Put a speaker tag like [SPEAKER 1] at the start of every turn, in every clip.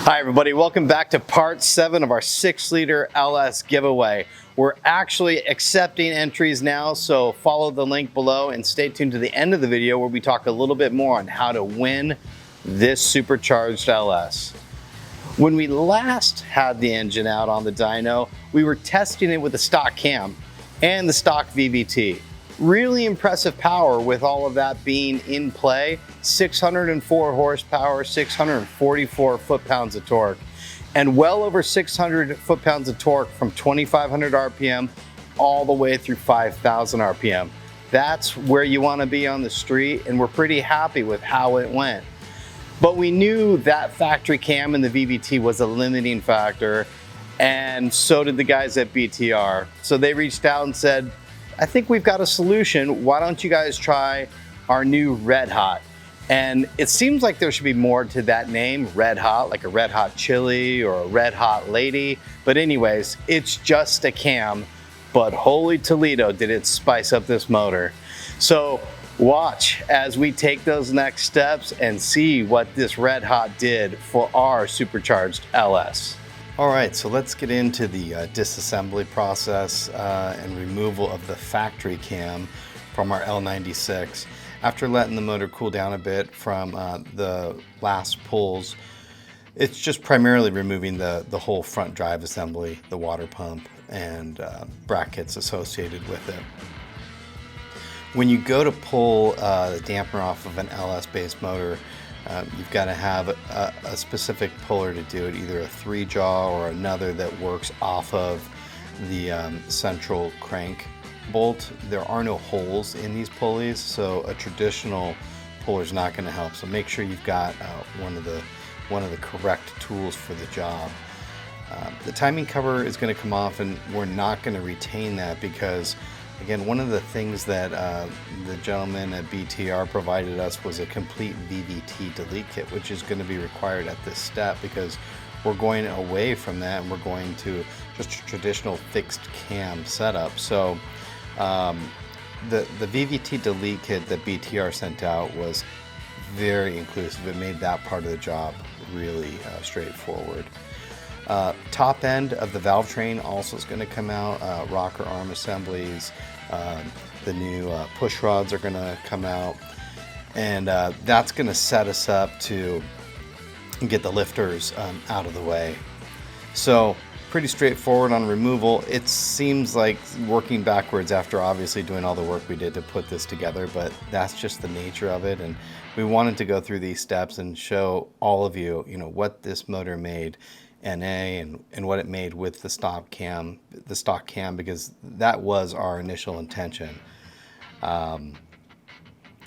[SPEAKER 1] Hi everybody, welcome back to part 7 of our 6-liter LS giveaway. We're actually accepting entries now, so follow the link below and stay tuned to the end of the video where we talk a little bit more on how to win this supercharged LS. When we last had the engine out on the dyno, we were testing it with the stock cam and the stock VVT. Really impressive power with all of that being in play. 604 horsepower, 644 foot-pounds of torque, and well over 600 foot-pounds of torque from 2,500 RPM all the way through 5,000 RPM. That's where you want to be on the street, and we're pretty happy with how it went. But we knew that factory cam and the VVT was a limiting factor, and so did the guys at BTR. So they reached out and said, I think we've got a solution. Why don't you guys try our new Red Hot? And it seems like there should be more to that name, Red Hot, like a Red Hot Chili or a Red Hot Lady. But anyways, it's just a cam, but holy Toledo, did it spice up this motor. So watch as we take those next steps and see what this Red Hot did for our supercharged LS. All right, so let's get into the disassembly process and removal of the factory cam from our L96. After letting the motor cool down a bit from the last pulls, it's just primarily removing the whole front drive assembly, the water pump, and brackets associated with it. When you go to pull the dampener off of an LS-based motor, you've got to have a specific puller to do it, either a 3-jaw or another that works off of the central crank bolt. There are no holes in these pulleys, so a traditional puller is not going to help. So make sure you've got one of the correct tools for the job. The timing cover is going to come off, and we're not going to retain that because, again, one of the things that the gentleman at BTR provided us was a complete VVT delete kit, which is going to be required at this step because we're going away from that and we're going to just a traditional fixed cam setup. So the VVT delete kit that BTR sent out was very inclusive. It made that part of the job really straightforward. Top end of the valve train also is going to come out, rocker arm assemblies, the new push rods are going to come out, and that's going to set us up to get the lifters out of the way. So pretty straightforward on removal. It seems like working backwards after obviously doing all the work we did to put this together, but that's just the nature of it, and we wanted to go through these steps and show all of you, what this motor made NA and what it made with the stock cam, because that was our initial intention.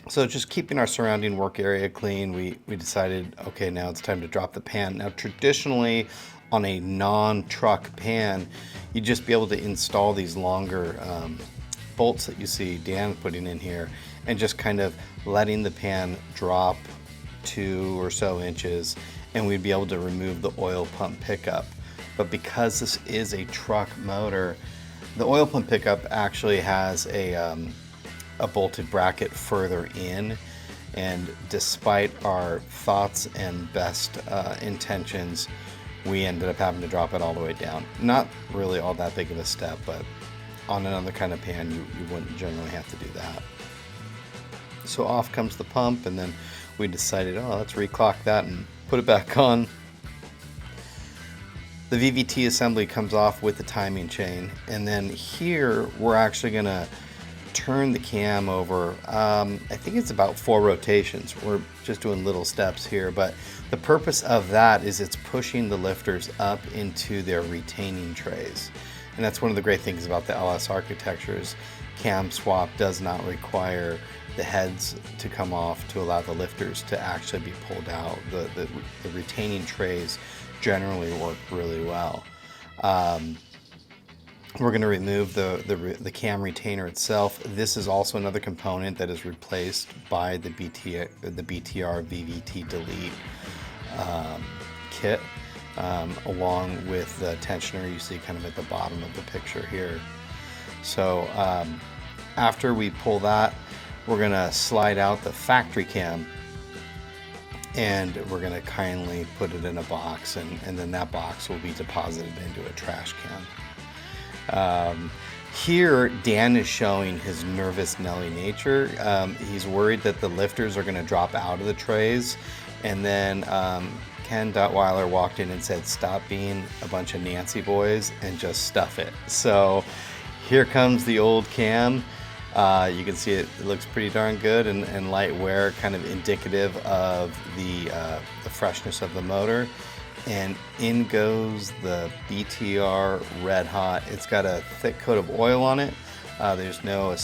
[SPEAKER 1] So just keeping our surrounding work area clean, we decided, okay, now it's time to drop the pan. Now traditionally on a non-truck pan, you'd just be able to install these longer bolts that you see Dan putting in here and just kind of letting the pan drop 2 or so inches, and we'd be able to remove the oil pump pickup. But because this is a truck motor, the oil pump pickup actually has a bolted bracket further in, and despite our thoughts and best intentions, we ended up having to drop it all the way down. Not really all that big of a step, but on another kind of pan you wouldn't generally have to do that. So off comes the pump, and then we decided, let's reclock that and put it back on. The VVT assembly comes off with the timing chain, and then here we're actually going to turn the cam over. I think it's about 4 rotations. We're just doing little steps here, but the purpose of that is it's pushing the lifters up into their retaining trays. And that's one of the great things about the LS architecture is cam swap does not require the heads to come off to allow the lifters to actually be pulled out. The retaining trays generally work really well. We're going to remove the cam retainer itself. This is also another component that is replaced by the BTR VVT delete kit, along with the tensioner you see kind of at the bottom of the picture here. So after we pull that, we're going to slide out the factory cam and we're going to kindly put it in a box, and then that box will be deposited into a trash can. Here, Dan is showing his nervous Nelly nature. He's worried that the lifters are going to drop out of the trays, and then Ken Duttweiler walked in and said, "Stop being a bunch of Nancy boys and just stuff it." So here comes the old cam. You can see it looks pretty darn good and light wear, kind of indicative of the freshness of the motor. And in goes the BTR Red Hot. It's got a thick coat of oil on it. There's no,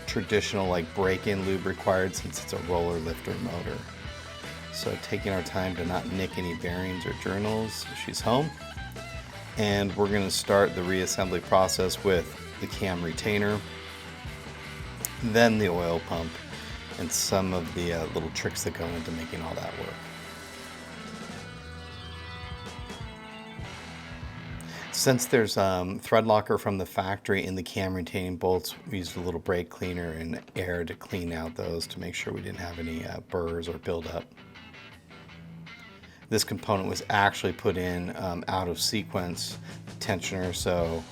[SPEAKER 1] traditional like break-in lube required since it's a roller lifter motor. So taking our time to not nick any bearings or journals. She's home. And we're going to start the reassembly process with the cam retainer, then the oil pump, and some of the little tricks that go into making all that work. Since there's thread locker from the factory in the cam retaining bolts, we used a little brake cleaner and air to clean out those to make sure we didn't have any burrs or buildup. This component was actually put in out of sequence tensioner,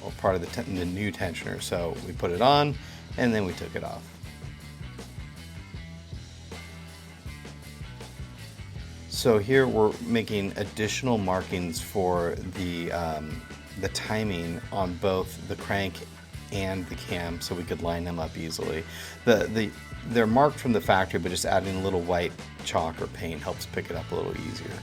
[SPEAKER 1] or part of the new tensioner. So we put it on and then we took it off. So here we're making additional markings for the timing on both the crank and the cam, so we could line them up easily. They're marked from the factory, but just adding a little white chalk or paint helps pick it up a little easier.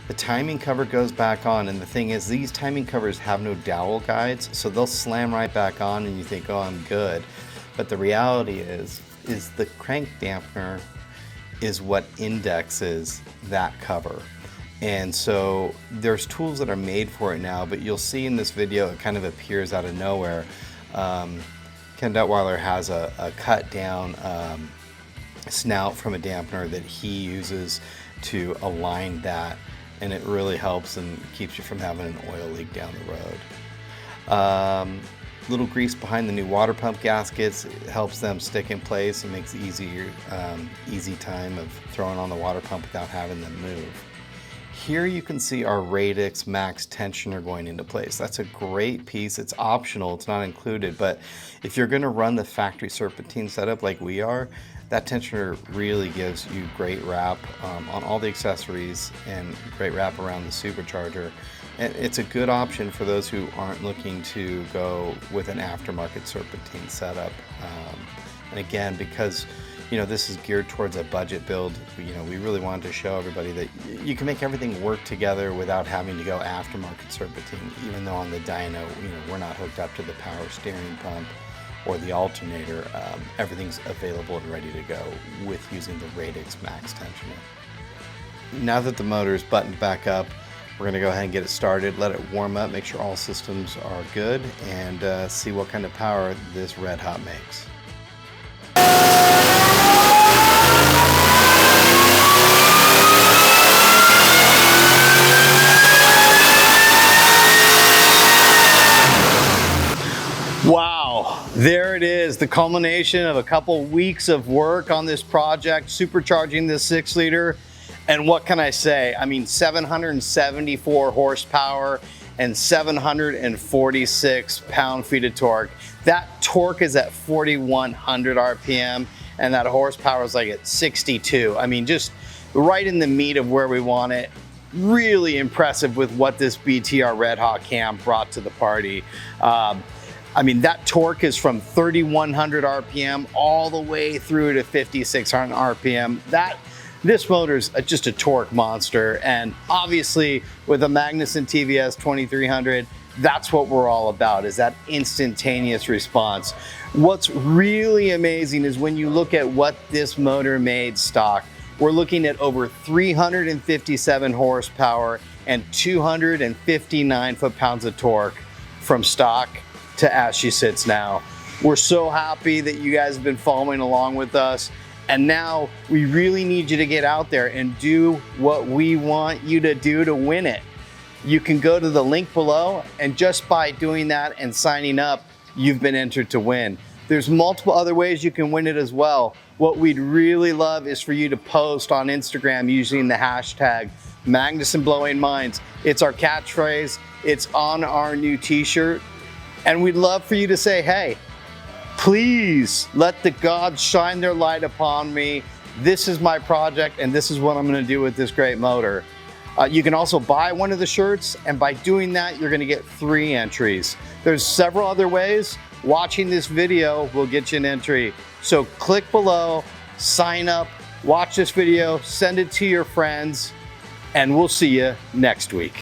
[SPEAKER 1] The timing cover goes back on, and the thing is, these timing covers have no dowel guides, so they'll slam right back on and you think, oh, I'm good. But the reality is the crank dampener is what indexes that cover. And so there's tools that are made for it now, but you'll see in this video it kind of appears out of nowhere. Ken Duttweiler has a cut down snout from a dampener that he uses to align that, and it really helps and keeps you from having an oil leak down the road. Little grease behind the new water pump gaskets. It helps them stick in place and makes it easy time of throwing on the water pump without having them move. Here you can see our Radix Max tensioner going into place. That's a great piece. It's optional, it's not included, but if you're gonna run the factory serpentine setup like we are, that tensioner really gives you great wrap on all the accessories and great wrap around the supercharger. And it's a good option for those who aren't looking to go with an aftermarket serpentine setup. And again, because this is geared towards a budget build, we really wanted to show everybody that you can make everything work together without having to go aftermarket serpentine, even though on the dyno, we're not hooked up to the power steering pump or the alternator. Everything's available and ready to go with using the Radix Max tensioner. Now that the motor is buttoned back up, we're going to go ahead and get it started, let it warm up, make sure all systems are good, and see what kind of power this Red Hot makes. Wow, there it is, the culmination of a couple weeks of work on this project, supercharging this 6-liter. And what can I say? I mean, 774 horsepower and 746 pound-feet of torque. That torque is at 4,100 RPM, and that horsepower is like at 62. I mean, just right in the meat of where we want it. Really impressive with what this BTR Red Hot cam brought to the party. I mean, that torque is from 3,100 RPM all the way through to 5,600 RPM. This motor's just a torque monster, and obviously with a Magnuson TVS 2300, that's what we're all about, is that instantaneous response. What's really amazing is when you look at what this motor made stock, we're looking at over 357 horsepower and 259 foot-pounds of torque from stock to as she sits now. We're so happy that you guys have been following along with us. And now we really need you to get out there and do what we want you to do to win it. You can go to the link below, and just by doing that and signing up, you've been entered to win. There's multiple other ways you can win it as well, What we'd really love is for you to post on Instagram using the hashtag Magnuson Blowing Minds. It's our catchphrase, it's on our new t-shirt, and we'd love for you to say, hey, please let the gods shine their light upon me. This is my project and this is what I'm gonna do with this great motor. You can also buy one of the shirts, and by doing that, you're gonna get 3 entries. There's several other ways. Watching this video will get you an entry. So click below, sign up, watch this video, send it to your friends, and we'll see you next week.